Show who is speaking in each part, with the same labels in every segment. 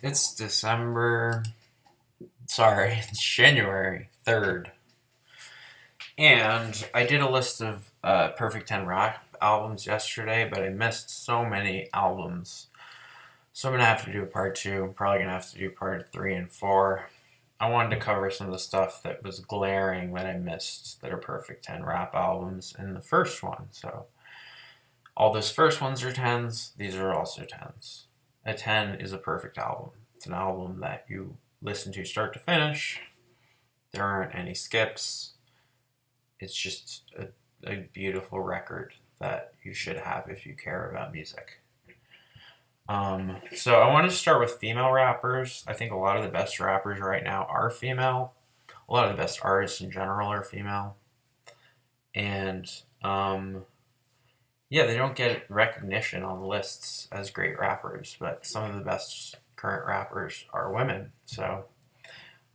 Speaker 1: It's it's January 3rd. And I did a list of Perfect 10 Rock albums yesterday, but I missed so many albums. So I'm going to have to do a part two. I'm probably going to have to do part three and four. I wanted to cover some of the stuff that was glaring that I missed that are Perfect 10 rap albums in the first one. So all those first ones are 10s, these are also 10s. A 10 is a perfect album. It's an album that you listen to start to finish. There aren't any skips. It's just a beautiful record that you should have if you care about music. So I wanted to start with female rappers. I think a lot of the best rappers right now are female. A lot of the best artists in general are female. And yeah, they don't get recognition on lists as great rappers, but some of the best current rappers are women. So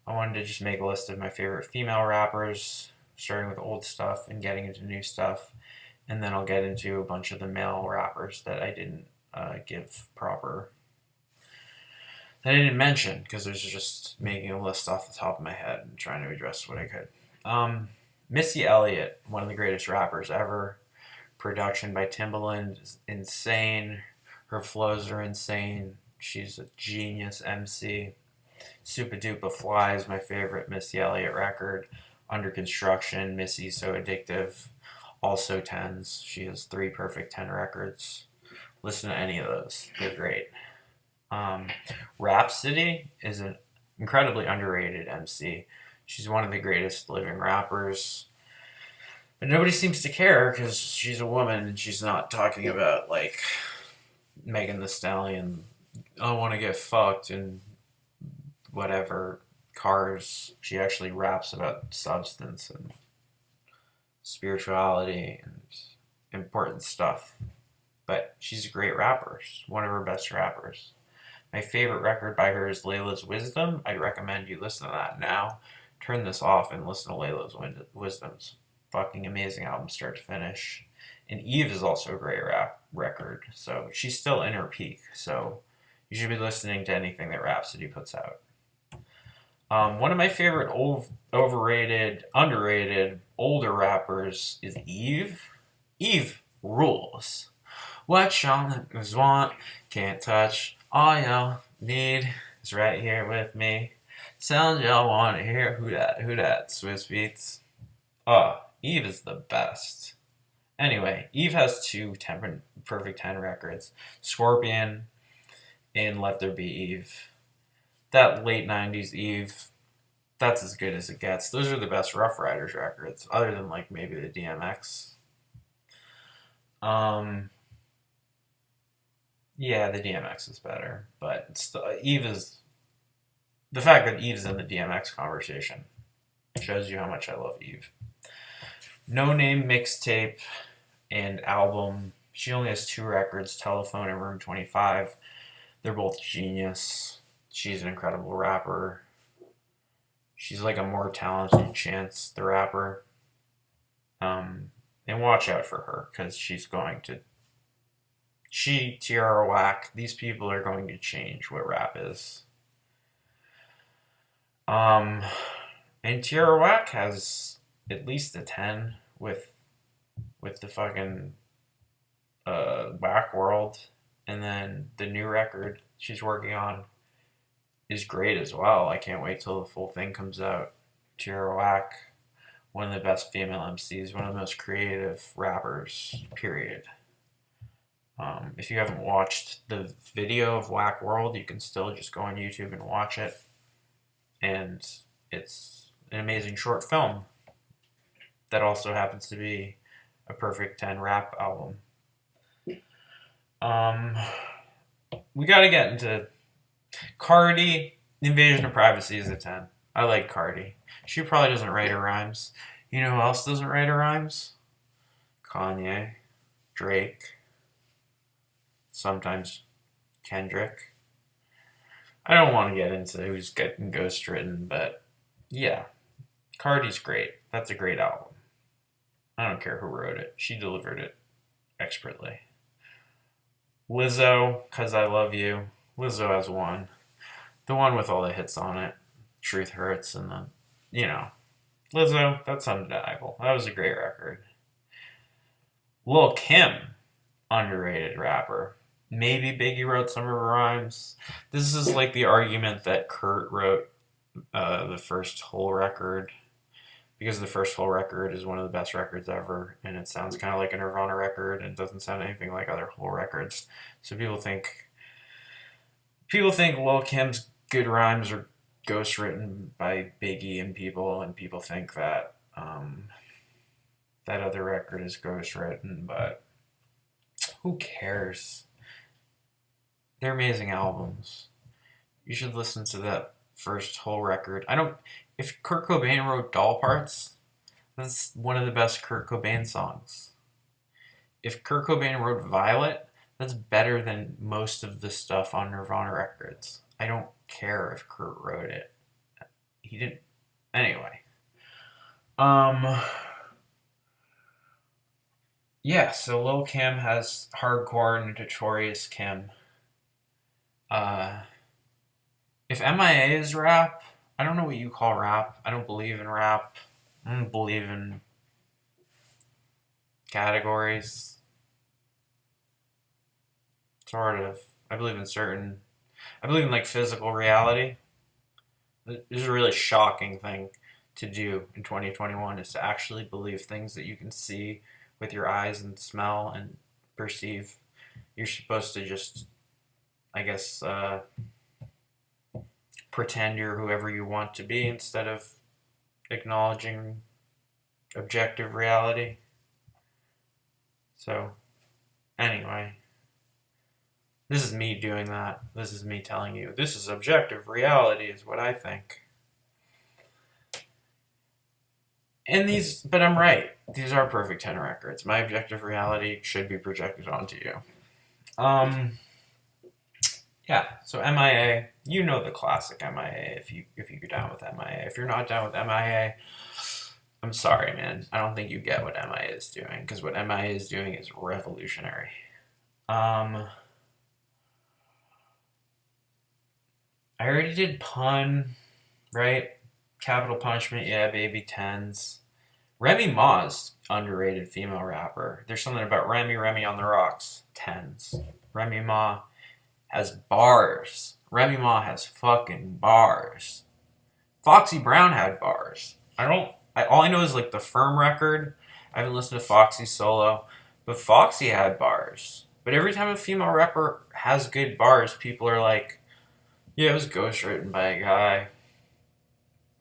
Speaker 1: I wanted to just make a list of my favorite female rappers, starting with old stuff and getting into new stuff. And then I'll get into a bunch of the male rappers that I didn't give proper, that I didn't mention, because I was just making a list off the top of my head and trying to address what I could. Missy Elliot, one of the greatest rappers ever. Production by Timbaland is insane. Her flows are insane. She's a genius MC. Super Duper Fly is my favorite Missy Elliott record. Under Construction, Missy So Addictive, also 10s. She has 3 perfect 10 records. Listen to any of those. They're great. Rhapsody is an incredibly underrated MC. She's one of the greatest living rappers. But nobody seems to care because she's a woman and she's not talking about, like, Megan Thee Stallion. I want to get fucked and whatever cars. She actually raps about substance and spirituality and important stuff. But she's a great rapper. She's one of her best rappers. My favorite record by her is Layla's Wisdom. I'd recommend you listen to that now. Turn this off and listen to Layla's Wisdom's fucking amazing album start to finish. And Eve is also a great rap record. So she's still in her peak. So you should be listening to anything that Rhapsody puts out. One of my favorite overrated, underrated, older rappers is Eve. Eve rules. What y'all niggas want, can't touch. All y'all need is right here with me. Sound y'all want to hear. Who that? Swiss Beats. Oh, Eve is the best. Anyway, Eve has 2 perfect 10 records. Scorpion and Let There Be Eve. That late 90s Eve, that's as good as it gets. Those are the best Rough Riders records, other than, like, maybe the DMX. Yeah, the DMX is better, but Eve is... The fact that Eve's in the DMX conversation shows you how much I love Eve. No Name mixtape and album. She only has 2 records, Telephone and Room 25. They're both genius. She's an incredible rapper. She's like a more talented Chance the Rapper. And watch out for her, because Tierra Whack, these people are going to change what rap is. And Tierra Whack has at least a 10 with the fucking Whack World. And then the new record she's working on is great as well. I can't wait till the full thing comes out. Tierra Whack, one of the best female MCs, one of the most creative rappers, period. If you haven't watched the video of Whack World, you can still just go on YouTube and watch it. And it's an amazing short film that also happens to be a perfect 10 rap album. We gotta get into Cardi. Invasion of Privacy is a 10. I like Cardi. She probably doesn't write her rhymes. You know who else doesn't write her rhymes? Kanye, Drake, sometimes Kendrick. I don't want to get into who's getting ghostwritten, but yeah, Cardi's great. That's a great album. I don't care who wrote it. She delivered it expertly. Lizzo, 'Cause I Love You. Lizzo has 1. The one with all the hits on it. Truth Hurts and then, you know, Lizzo, that's undeniable. That was a great record. Lil' Kim, underrated rapper. Maybe Biggie wrote some of her rhymes. This is like the argument that Kurt wrote the first whole record, because the first whole record is one of the best records ever, and it sounds kind of like a Nirvana record and doesn't sound anything like other whole records. So people think Lil Kim's good rhymes are ghostwritten by Biggie and people think that that other record is ghostwritten, but who cares? They're amazing albums. You should listen to that first whole record. If Kurt Cobain wrote Doll Parts, that's one of the best Kurt Cobain songs. If Kurt Cobain wrote Violet, that's better than most of the stuff on Nirvana records. I don't care if Kurt wrote it. He didn't. Anyway. Yeah, so Lil' Kim has hardcore notorious Kim. Uh, if MIA is rap, I don't know what you call rap. I don't believe in rap. I don't believe in categories. Sort of. I believe in like physical reality. This is a really shocking thing to do in 2021, is to actually believe things that you can see with your eyes and smell and perceive. You're supposed to just, I guess, pretend you're whoever you want to be instead of acknowledging objective reality. So, anyway, this is me doing that. This is me telling you, this is objective reality, is what I think. But I'm right. These are perfect 10 records. My objective reality should be projected onto you. Yeah, so MIA, you know the classic MIA if you go down with MIA. If you're not down with MIA, I'm sorry, man. I don't think you get what MIA is doing, because what MIA is doing is revolutionary. I already did Pun, right? Capital Punishment, yeah, baby, tens. Remy Ma's underrated female rapper. There's something about Remy on the Rocks, tens. Remy Ma has bars. Remy Ma has fucking bars. Foxy Brown had bars. All I know is like the Firm record. I haven't listened to Foxy solo, but Foxy had bars. But every time a female rapper has good bars, people are like, yeah, it was ghostwritten by a guy.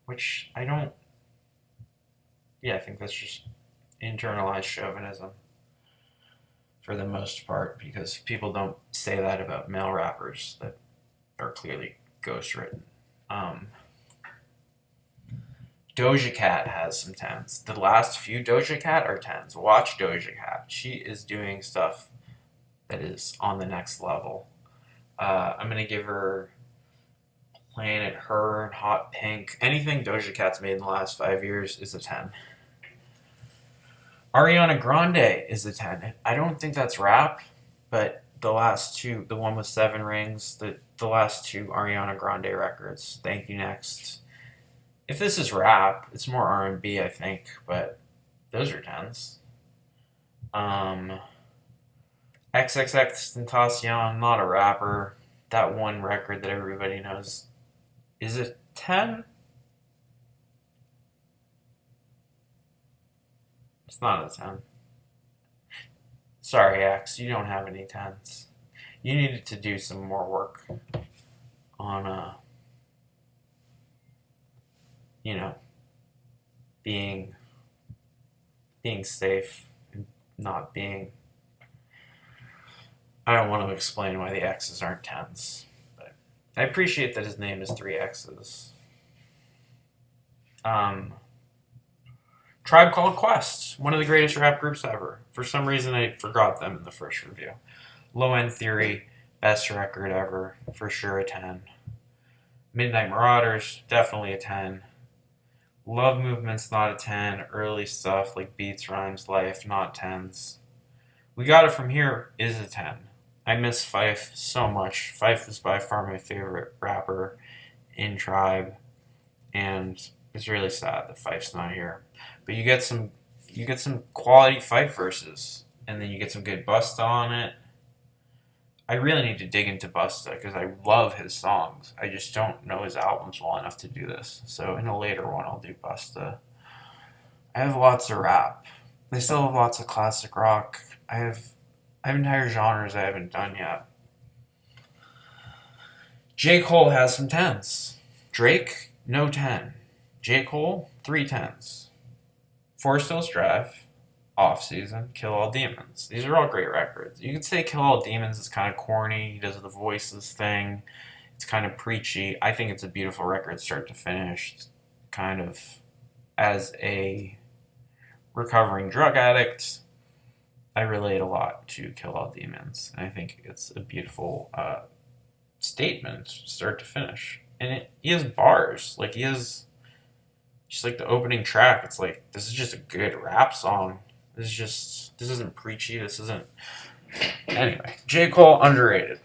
Speaker 1: Which I don't. Yeah, I think that's just internalized chauvinism for the most part, because people don't say that about male rappers that are clearly ghostwritten. Doja Cat has some tens. The last few Doja Cat are tens. Watch Doja Cat. She is doing stuff that is on the next level. I'm going to give her Planet Her and Hot Pink. Anything Doja Cat's made in the last 5 years is a 10. Ariana Grande is a 10. I don't think that's rap, but the last two, the one with 7 Rings, the last two Ariana Grande records, Thank You Next. If this is rap, it's more R&B, I think, but those are 10s. XXXTentacion, not a rapper. That one record that everybody knows. Is it 10? It's not a 10. Sorry, X, you don't have any 10s. You needed to do some more work on, being safe and not being. I don't want to explain why the X's aren't 10s, but I appreciate that his name is 3 X's. Tribe Called Quest, one of the greatest rap groups ever. For some reason, I forgot them in the first review. Low End Theory, best record ever, for sure a 10. Midnight Marauders, definitely a 10. Love Movement's not a 10. Early stuff like Beats, Rhymes, Life, not 10s. We Got It From Here is a 10. I miss Fife so much. Fife is by far my favorite rapper in Tribe, and it's really sad that Fife's not here. But you get some quality Fife verses, and then you get some good Busta on it. I really need to dig into Busta because I love his songs. I just don't know his albums well enough to do this. So in a later one, I'll do Busta. I have lots of rap. I still have lots of classic rock. I have entire genres I haven't done yet. J. Cole has some tens. Drake, no 10. J. Cole, 3 10s. Forest Hills Drive, Off Season, Kill All Demons. These are all great records. You could say Kill All Demons is kind of corny. He does the voices thing. It's kind of preachy. I think it's a beautiful record start to finish. Kind of as a recovering drug addict, I relate a lot to Kill All Demons. And I think it's a beautiful statement start to finish. And he has bars. Like, he has just like the opening track. It's like, this is just a good rap song. This isn't preachy. This isn't. Anyway, J. Cole, underrated.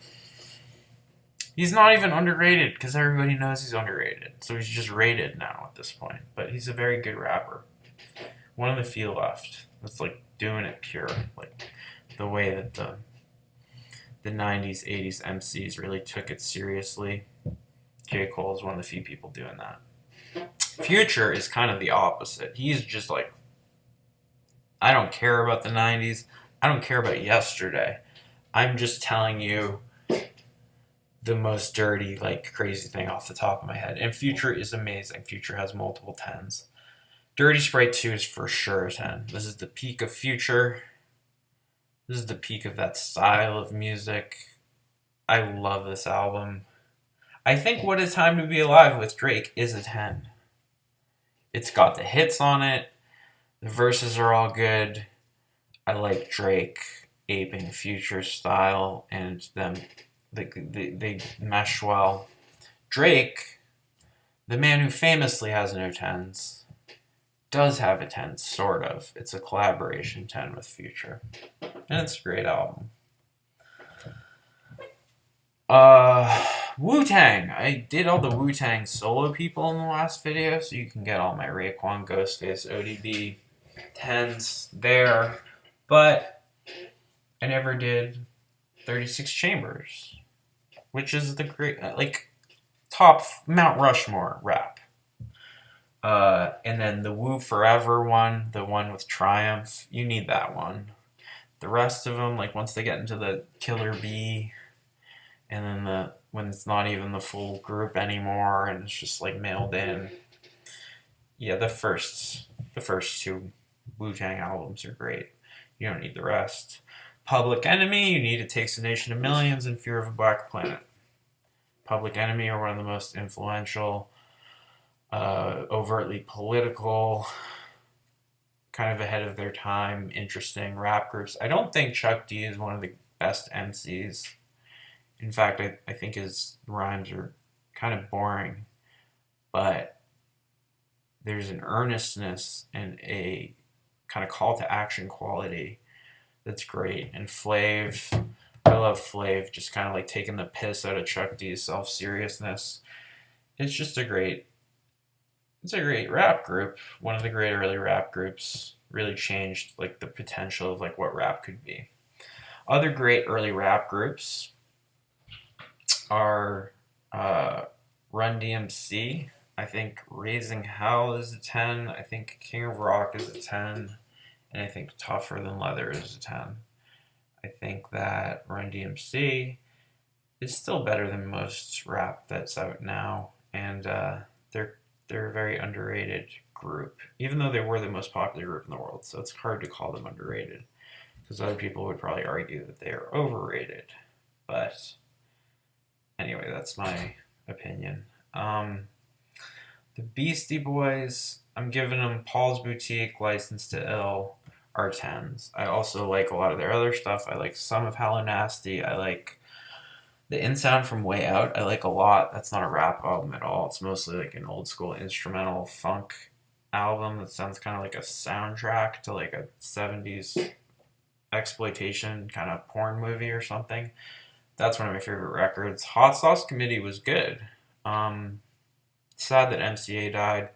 Speaker 1: He's not even underrated because everybody knows he's underrated. So he's just rated now at this point. But he's a very good rapper. One of the few left that's like doing it pure. Like the way that the 90s, 80s MCs really took it seriously. J. Cole is one of the few people doing that. Future is kind of the opposite. He's just like, I don't care about the 90s. I don't care about yesterday. I'm just telling you the most dirty, like, crazy thing off the top of my head. And Future is amazing. Future has multiple 10s. Dirty Sprite 2 is for sure a 10. This is the peak of Future. This is the peak of that style of music. I love this album. I think What a Time to Be Alive with Drake is a 10. It's got the hits on it. The verses are all good. I like Drake aping Future style, and them they mesh well. Drake, the man who famously has no 10s, does have a 10, sort of. It's a collaboration 10 with Future. And it's a great album. WuTang. I did all the WuTang solo people in the last video, so you can get all my Raekwon, Ghostface, ODB 10s there. But I never did 36 Chambers, which is the great, like, top Mount Rushmore rap. And then the Wu Forever one, the one with Triumph, you need that one. The rest of them, like, once they get into the Killer B, and then when it's not even the full group anymore, and it's just like mailed in. Yeah, the first two WuTang albums are great. You don't need the rest. Public Enemy, you need It Takes a Nation of Millions, and Fear of a Black Planet. Public Enemy are one of the most influential, overtly political, kind of ahead of their time, interesting rap groups. I don't think Chuck D is one of the best MCs. In fact, I think his rhymes are kind of boring, but there's an earnestness and a kind of call to action quality that's great. And Flav, I love Flav, just kind of like taking the piss out of Chuck D's self-seriousness. It's just a great rap group. One of the great early rap groups. Really changed like the potential of like what rap could be. Other great early rap groups are Run DMC. I think Raising Hell is a 10. I think King of Rock is a 10. And I think Tougher Than Leather is a 10. I think that Run DMC is still better than most rap that's out now. And they're a very underrated group, even though they were the most popular group in the world. So it's hard to call them underrated, because other people would probably argue that they are overrated. But anyway, that's my opinion. The Beastie Boys, I'm giving them Paul's Boutique, License to Ill, are 10s. I also like a lot of their other stuff. I like some of Hello Nasty. I like the In Sound from Way Out. I like a lot. That's not a rap album at all. It's mostly like an old school instrumental funk album that sounds kind of like a soundtrack to like a 70s exploitation kind of porn movie or something. That's one of my favorite records. Hot Sauce Committee was good. Um, Sad that MCA died.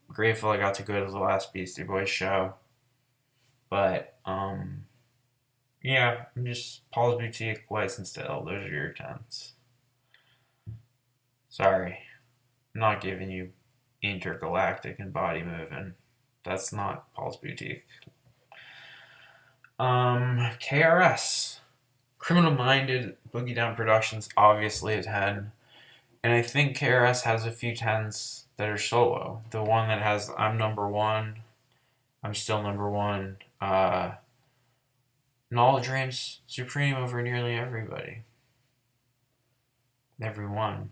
Speaker 1: Grateful I got to go to the last Beastie Boys show. But yeah, I'm just Paul's Boutique, License to Ill. Those are your tens. Sorry, I'm not giving you Intergalactic and Body Moving. That's not Paul's Boutique. KRS. Criminal Minded, Boogie Down Productions, obviously a 10. And I think KRS has a few 10s that are solo. The one that has I'm number one, I'm still number one. Knowledge reigns supreme over nearly everybody. Everyone.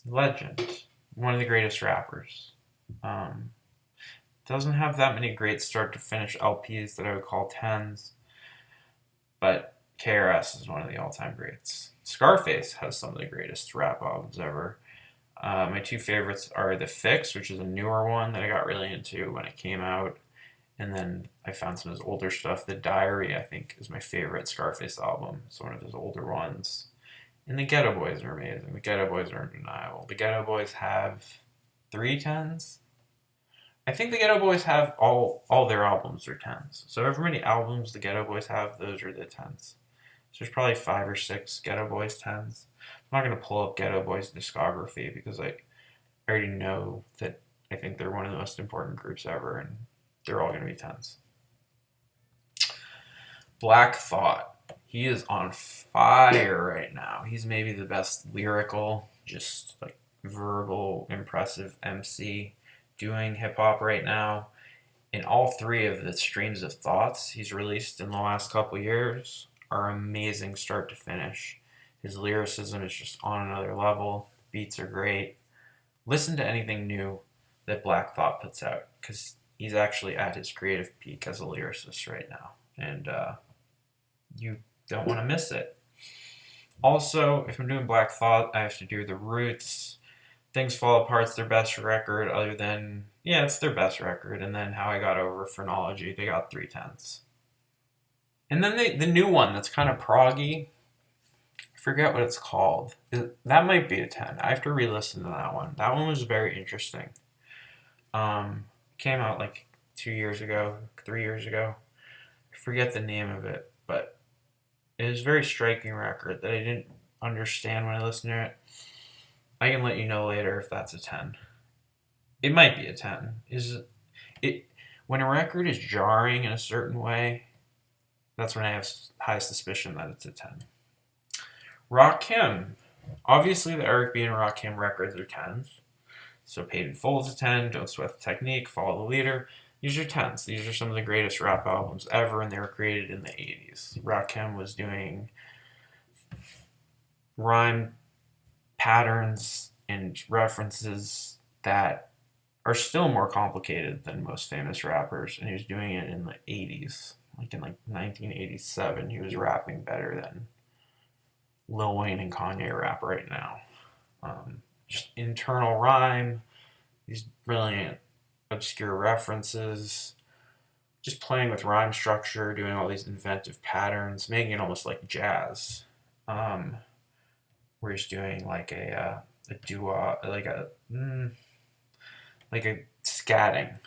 Speaker 1: Legend. One of the greatest rappers. Doesn't have that many great start to finish LPs that I would call 10s. But KRS is one of the all-time greats. Scarface has some of the greatest rap albums ever. My two favorites are The Fix, which is a newer one that I got really into when it came out. And then I found some of his older stuff. The Diary, I think, is my favorite Scarface album. It's one of his older ones. And the Ghetto Boys are amazing. The Ghetto Boys are undeniable. The Ghetto Boys have 3 10s. I think the Ghetto Boys have all their albums are 10s. So however many albums the Ghetto Boys have, those are the 10s. So there's probably 5 or 6 Ghetto Boys 10s. I'm not going to pull up Ghetto Boys discography because I already know that I think they're one of the most important groups ever, and they're all going to be 10s. Black Thought. He is on fire right now. He's maybe the best lyrical, just like verbal, impressive MC doing hip hop right now. And all 3 of the streams of thoughts he's released in the last couple years are amazing start to finish. His lyricism is just on another level. Beats are great. Listen to anything new that Black Thought puts out because he's actually at his creative peak as a lyricist right now. And you don't want to miss it. Also, if I'm doing Black Thought, I have to do The Roots. Things Fall Apart's their best record, other than, yeah, it's their best record. And then How I Got Over Phrenology, they got 3 10s. And then the new one that's kind of proggy, I forget what it's called. That might be a 10. I have to re-listen to that one. That one was very interesting. Came out like 2 years ago, 3 years ago. I forget the name of it, but it was a very striking record that I didn't understand when I listened to it. I can let you know later if that's a 10. It might be a 10. Is it when a record is jarring in a certain way, that's when I have high suspicion that it's a 10. Rakim. Obviously, the Eric B. and Rakim records are 10s. So Paid in Full is a 10. Don't Sweat the Technique. Follow the Leader. These are 10s. These are some of the greatest rap albums ever, and they were created in the 80s. Rakim was doing rhyme patterns and references that are still more complicated than most famous rappers, and he was doing it in the 80s. Like in 1987, he was rapping better than Lil Wayne and Kanye rap right now. Just internal rhyme, these brilliant obscure references, just playing with rhyme structure, doing all these inventive patterns, making it almost like jazz. We're just doing like a duo, like a scatting.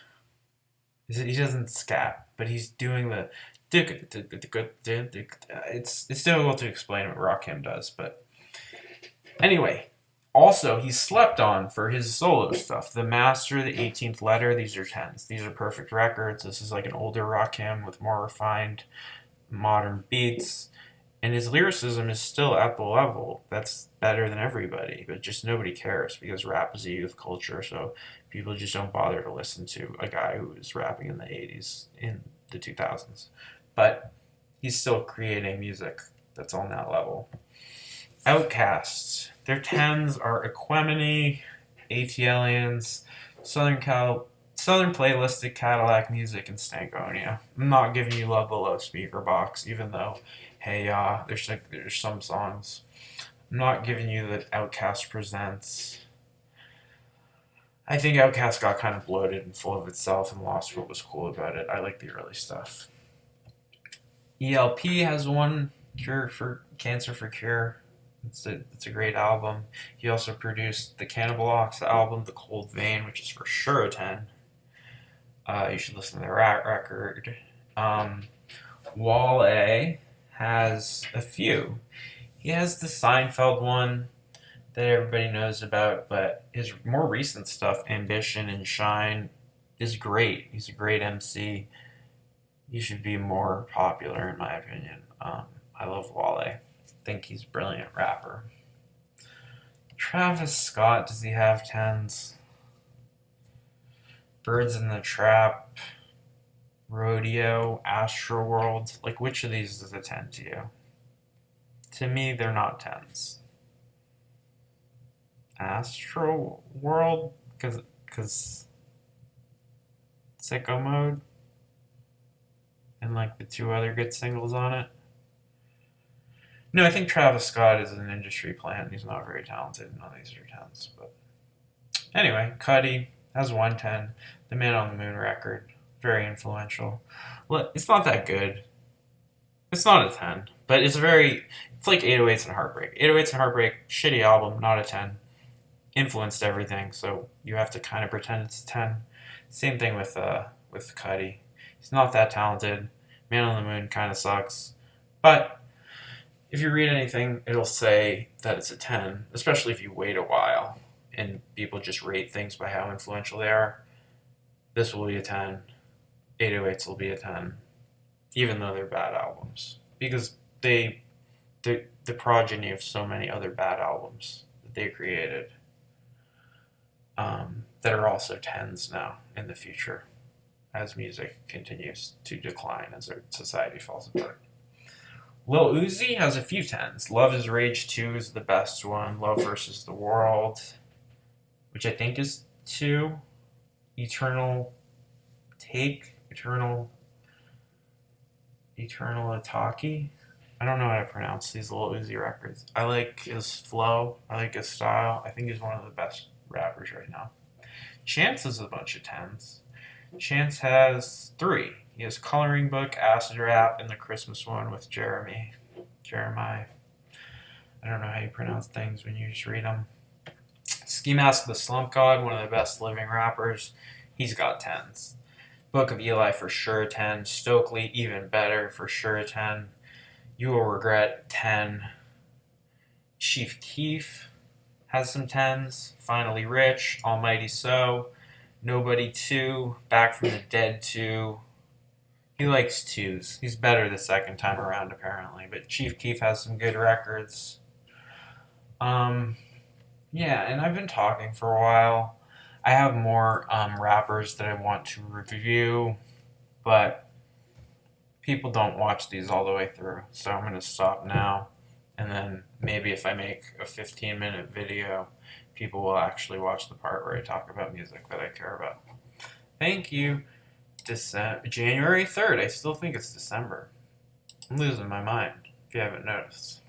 Speaker 1: He doesn't scat, but he's doing the. It's difficult to explain what Rakim does, but anyway. Also, he's slept on for his solo stuff. The Master, The 18th Letter, these are 10s. These are perfect records. This is like an older Rakim with more refined modern beats. And his lyricism is still at the level that's better than everybody, but just nobody cares because rap is a youth culture, so people just don't bother to listen to a guy who was rapping in the 80s, in the 2000s. But he's still creating music that's on that level. Outcasts. Their 10s are Equemini, ATLiens, Southern Playlistic, Cadillac Music, and Stankonia. I'm not giving you Love Below Speaker Box, even though, hey, there's some songs. I'm not giving you the Outkast Presents. I think Outkast got kind of bloated and full of itself and lost what was cool about it. I like the early stuff. ELP has one, Cure for Cancer for Cure. It's a great album. He also produced the Cannibal Ox album, The Cold Vein, which is for sure a 10. You should listen to the Rat record. Wale has a few. He has the Seinfeld one that everybody knows about, but his more recent stuff, Ambition and Shine, is great. He's a great MC. He should be more popular, in my opinion. I love Wale. I think he's a brilliant rapper. Travis Scott, does he have 10s? Birds in the Trap, Rodeo, Astroworld. Like, which of these is a 10 to you? To me, they're not 10s. Astroworld, because Sicko Mode, and like the two other good singles on it. No, I think Travis Scott is an industry plant. He's not very talented. None of these are 10s. But anyway, Cudi has 110. The Man on the Moon record, very influential. Well, it's not that good. It's not a 10, but it's like 808s and Heartbreak. 808s and Heartbreak, shitty album, not a 10. Influenced everything, so you have to kind of pretend it's a 10. Same thing with Cudi. He's not that talented. Man on the Moon kind of sucks. But if you read anything, it'll say that it's a 10, especially if you wait a while and people just rate things by how influential they are. This will be a 10. 808s will be a 10, even though they're bad albums. Because they're the progeny of so many other bad albums that they created that are also 10s now in the future as music continues to decline, as our society falls apart. Lil Uzi has a few 10s. Love is Rage 2 is the best one. Love versus the World, which I think is 2. Eternal Ataki. I don't know how to pronounce these Lil Uzi records. I like his flow. I like his style. I think he's one of the best rappers right now. Chance has a bunch of 10s. Chance has 3. He has Coloring Book, Acid Rap, and the Christmas one with Jeremiah. I don't know how you pronounce things when you just read them. Ski Mask the Slump God, one of the best living rappers. He's got 10s. Book of Eli for sure 10. Stokely, even better, for sure 10. You Will Regret, 10. Chief Keef has some 10s. Finally Rich, Almighty So, Nobody 2, Back from the Dead 2. He likes 2s. He's better the second time around, apparently. But Chief Keef has some good records. Yeah, and I've been talking for a while. I have more rappers that I want to review, but people don't watch these all the way through. So I'm going to stop now. And then maybe if I make a 15-minute video, people will actually watch the part where I talk about music that I care about. Thank you. January 3rd. I still think it's December. I'm losing my mind, if you haven't noticed.